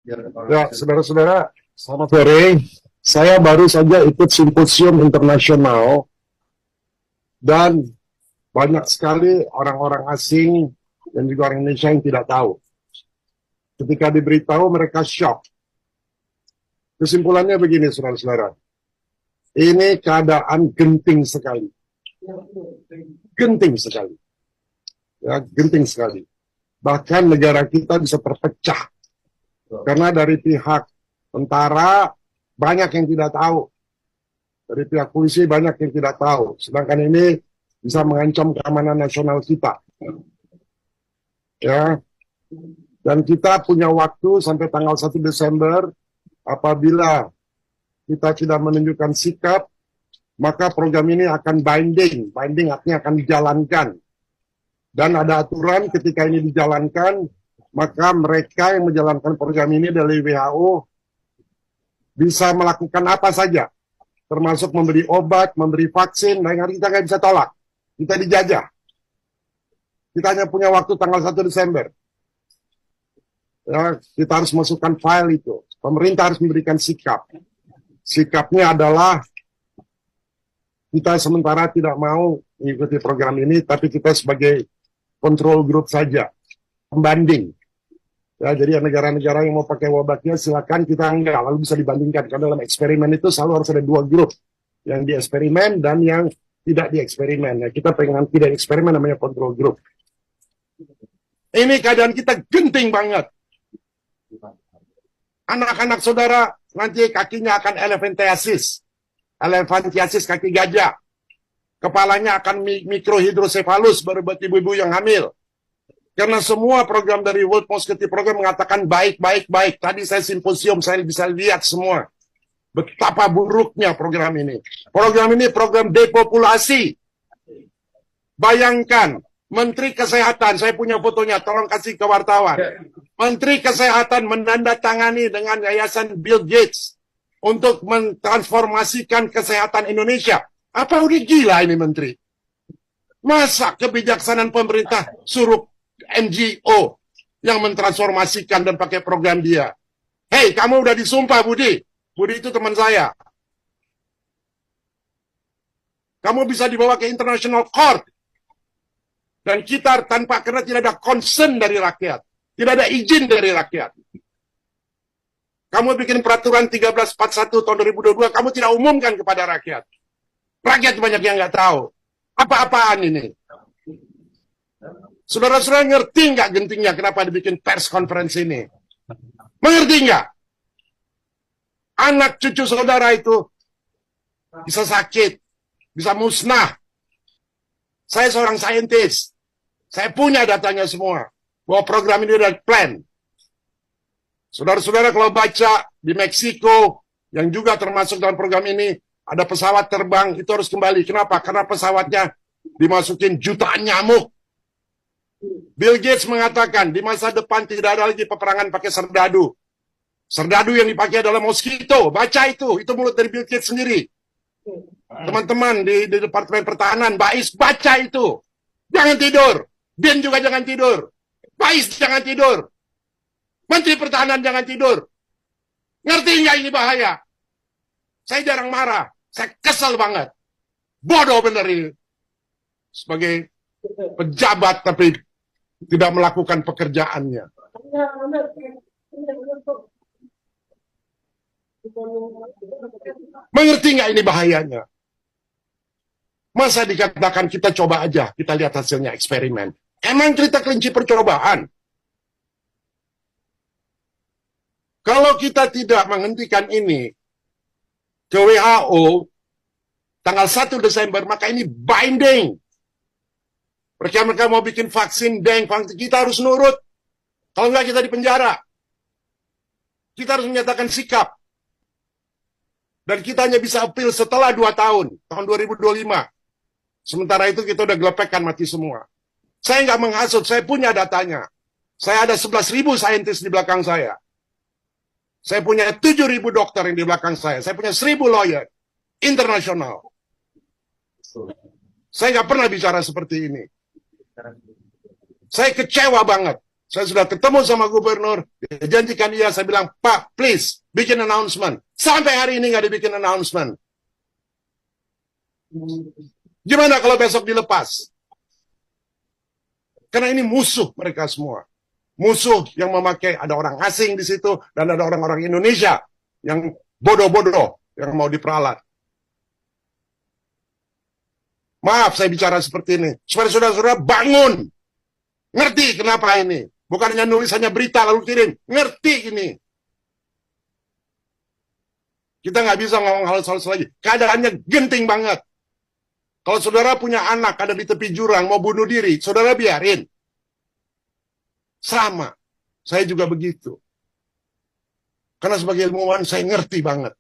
Ya, saudara-saudara, selamat sore. Saya baru saja ikut simposium internasional dan banyak sekali orang-orang asing dan juga orang Indonesia yang tidak tahu. Ketika diberitahu mereka shock. Kesimpulannya begini, saudara-saudara. Ini keadaan genting sekali. Genting sekali. Ya, genting sekali. Bahkan negara kita bisa terpecah. Karena dari pihak tentara banyak yang tidak tahu. Dari pihak polisi banyak yang tidak tahu. Sedangkan ini bisa mengancam keamanan nasional kita. Ya. Dan kita punya waktu sampai tanggal 1 Desember. Apabila kita tidak menunjukkan sikap, maka program ini akan binding. Binding artinya akan dijalankan. Dan ada aturan ketika ini dijalankan, maka mereka yang menjalankan program ini dari WHO bisa melakukan apa saja, termasuk memberi obat, memberi vaksin, dan kita nggak bisa tolak. Kita dijajah. Kita hanya punya waktu tanggal 1 Desember. Ya, kita harus masukkan file itu. Pemerintah harus memberikan sikap. Sikapnya adalah kita sementara tidak mau mengikuti program ini, tapi kita sebagai control group saja, pembanding. Ya, jadi negara-negara yang mau pakai obatnya silakan, kita enggak, lalu bisa dibandingkan. Karena dalam eksperimen itu selalu harus ada dua grup, yang di eksperimen dan yang tidak di eksperimen. Ya, kita pengen tidak eksperimen, namanya control group. Ini keadaan kita genting banget. Anak-anak saudara nanti kakinya akan elephantiasis. Elephantiasis kaki gajah. Kepalanya akan mikrohidrosefalus baru buat ibu-ibu yang hamil. Karena semua program dari World Mosquito Program mengatakan baik. Tadi saya simposium, saya bisa lihat semua. Betapa buruknya program ini. Program ini program depopulasi. Bayangkan, Menteri Kesehatan, saya punya fotonya, tolong kasih ke wartawan. Menteri Kesehatan menandatangani dengan Yayasan Bill Gates untuk mentransformasikan kesehatan Indonesia. Apa udah gila ini Menteri? Masa kebijaksanaan pemerintah suruh NGO yang mentransformasikan dan pakai program dia? Hei, kamu udah disumpah, Budi. Budi itu teman saya. Kamu bisa dibawa ke International Court. Dan kita tanpa, karena tidak ada concern dari rakyat. Tidak ada izin dari rakyat. Kamu bikin peraturan 1341 tahun 2022, kamu tidak umumkan kepada rakyat. Rakyat banyak yang nggak tahu. Apa-apaan ini? Saudara-saudara ngerti nggak gentingnya kenapa dibikin pers conference ini? Mengerti nggak? Anak cucu saudara itu bisa sakit, bisa musnah. Saya seorang saintis. Saya punya datanya semua. Bahwa program ini adalah plan. Saudara-saudara kalau baca di Meksiko, yang juga termasuk dalam program ini, ada pesawat terbang, itu harus kembali. Kenapa? Karena pesawatnya dimasukin jutaan nyamuk. Bill Gates mengatakan, di masa depan tidak ada lagi peperangan pakai serdadu. Serdadu yang dipakai adalah mosquito. Baca itu mulut dari Bill Gates sendiri. Teman-teman di Departemen Pertahanan, Bais, baca itu. Jangan tidur. Bin juga jangan tidur. Bais jangan tidur. Menteri Pertahanan jangan tidur. Ngerti nggak ini bahaya? Saya jarang marah. Saya kesel banget. Bodoh bener ini. Sebagai pejabat tapi tidak melakukan pekerjaannya. Mengerti nggak ini bahayanya? Masa dikatakan kita coba aja, kita lihat hasilnya eksperimen. Emang cerita kelinci percobaan? Kalau kita tidak menghentikan ini ke WHO tanggal 1 Desember, maka ini binding. Mereka mau bikin vaksin, vaksin, kita harus nurut. Kalau enggak kita di penjara. Kita harus menyatakan sikap. Dan kita hanya bisa appeal setelah 2 tahun, tahun 2025. Sementara itu kita udah gelepekkan mati semua. Saya nggak menghasut, saya punya datanya. Saya ada 11.000 saintis di belakang saya. Saya punya 7.000 dokter yang di belakang saya. Saya punya 1.000 lawyer internasional. Saya nggak pernah bicara seperti ini. Saya kecewa banget. Saya sudah ketemu sama gubernur, dia janjikan dia, saya bilang, Pak, please, bikin announcement. Sampai hari ini nggak dibikin announcement. Gimana kalau besok dilepas? Karena ini musuh mereka semua. Musuh yang memakai, ada orang asing di situ, dan ada orang-orang Indonesia yang bodoh-bodoh, yang mau diperalat. Maaf saya bicara seperti ini, supaya saudara-saudara bangun. Ngerti kenapa ini? Bukannya nulisannya berita lalu kirim. Ngerti ini. Kita nggak bisa ngomong halus-halus lagi. Keadaannya genting banget. Kalau saudara punya anak ada di tepi jurang mau bunuh diri, saudara biarin. Sama. Saya juga begitu. Karena sebagai ilmuwan saya ngerti banget.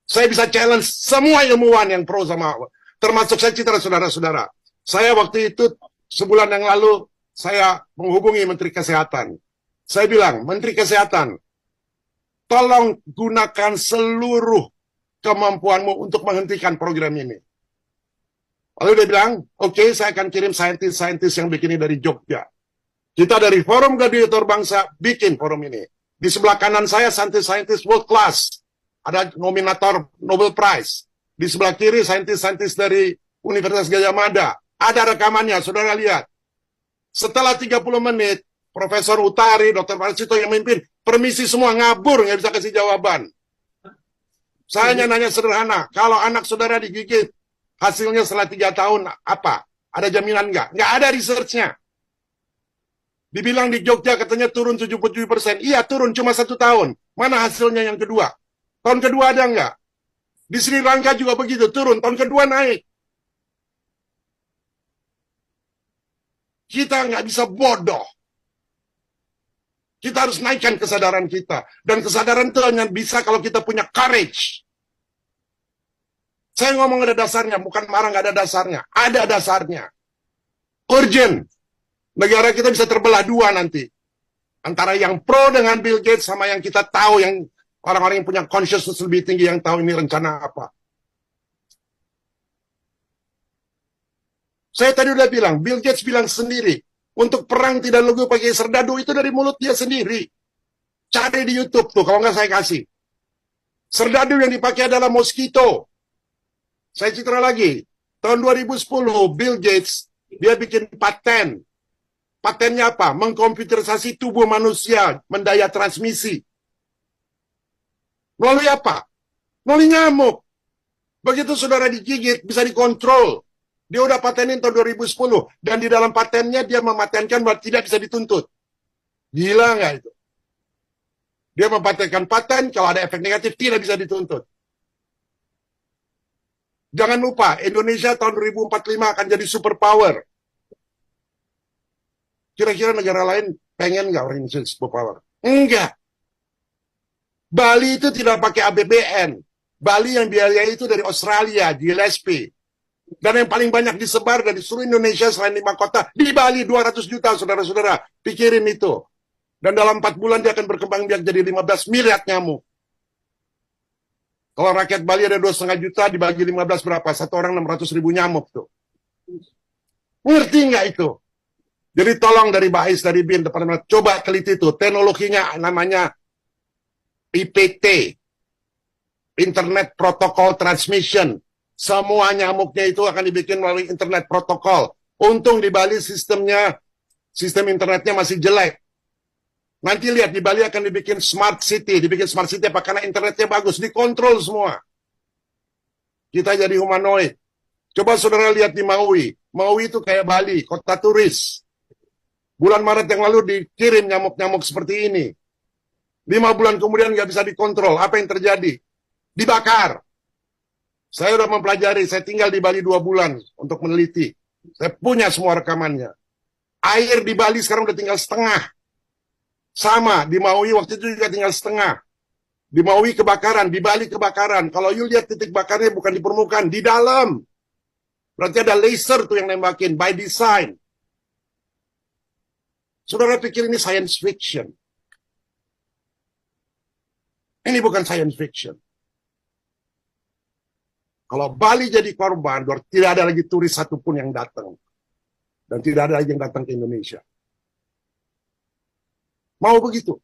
Saya bisa challenge semua ilmuwan yang pro sama, termasuk saya citra saudara-saudara. Saya waktu itu sebulan yang lalu saya menghubungi Menteri Kesehatan. Saya bilang, Menteri Kesehatan, tolong gunakan seluruh kemampuanmu untuk menghentikan program ini. Lalu dia bilang, oke, saya akan kirim saintis-saintis yang bikin ini dari Jogja. Kita dari Forum Gladiator Bangsa bikin forum ini. Di sebelah kanan saya saintis-saintis world class. Ada nominator Nobel Prize. Di sebelah kiri saintis-saintis dari Universitas Gajah Mada. Ada rekamannya, saudara lihat. Setelah 30 menit, Profesor Utari, Dr. Parsito yang memimpin, permisi semua ngabur, nggak bisa kasih jawaban. Saya hanya nanya sederhana, kalau anak saudara digigit, hasilnya setelah 3 tahun apa? Ada jaminan nggak? Nggak ada research-nya. Dibilang di Jogja katanya turun 77%. Iya turun cuma 1 tahun. Mana hasilnya yang kedua? Tahun kedua ada nggak? Di Sri Lanka juga begitu, turun. Tahun kedua naik. Kita nggak bisa bodoh. Kita harus naikkan kesadaran kita. Dan kesadaran itu hanya bisa kalau kita punya courage. Saya ngomong ada dasarnya, bukan marah nggak ada dasarnya. Ada dasarnya. Urgent. Negara kita bisa terbelah dua nanti. Antara yang pro dengan Bill Gates sama yang kita tahu, yang orang-orang yang punya consciousness lebih tinggi yang tahu ini rencana apa. Saya tadi udah bilang, Bill Gates bilang sendiri, untuk perang tidak lugu pakai serdadu itu dari mulut dia sendiri. Cari di YouTube tuh, kalau nggak saya kasih. Serdadu yang dipakai adalah mosquito. Saya citra lagi. Tahun 2010, Bill Gates, dia bikin paten. Patennya apa? Mengkomputerisasi tubuh manusia, mendaya transmisi. Melalui apa? Melalui nyamuk. Begitu saudara digigit, bisa dikontrol. Dia udah patenin tahun 2010. Dan di dalam patennya dia mematenkan bahwa tidak bisa dituntut. Gila nggak itu? Dia mempatenkan paten, kalau ada efek negatif tidak bisa dituntut. Jangan lupa, Indonesia tahun 2045 akan jadi superpower. Kira-kira negara lain pengen nggak orang Indonesia superpower? Enggak. Bali itu tidak pakai APBN. Bali yang biaya itu dari Australia, GLSP. Dan yang paling banyak disebar dari seluruh Indonesia selain 5 kota, di Bali 200 juta, saudara-saudara. Pikirin itu. Dan dalam 4 bulan dia akan berkembang biak jadi 15 miliar nyamuk. Kalau rakyat Bali ada 2,5 juta, dibagi 15 berapa? Satu orang 600.000 nyamuk tuh. Ngerti nggak itu? Jadi tolong dari Bais, dari BIN, Departemen, coba teliti itu. Teknologinya namanya IPT. Internet Protocol Transmission. Semua nyamuknya itu akan dibikin melalui internet protokol. Untung di Bali sistem internetnya masih jelek. Nanti lihat di Bali akan dibikin smart city. Dibikin smart city apa? Karena internetnya bagus. Dikontrol semua. Kita jadi humanoid. Coba saudara lihat di Maui. Maui itu kayak Bali, kota turis. Bulan Maret yang lalu dikirim nyamuk-nyamuk seperti ini. 5 bulan kemudian nggak bisa dikontrol. Apa yang terjadi? Dibakar. Saya sudah mempelajari, saya tinggal di Bali 2 bulan untuk meneliti. Saya punya semua rekamannya. Air di Bali sekarang udah tinggal setengah. Sama, di Maui waktu itu juga tinggal setengah. Di Maui kebakaran, di Bali kebakaran. Kalau you lihat titik bakarnya bukan di permukaan, di dalam. Berarti ada laser tuh yang nembakin, by design. Saudara pikir ini science fiction. Ini bukan science fiction. Kalau Bali jadi korban, tidak ada lagi turis satupun yang datang. Dan tidak ada lagi yang datang ke Indonesia. Mau begitu?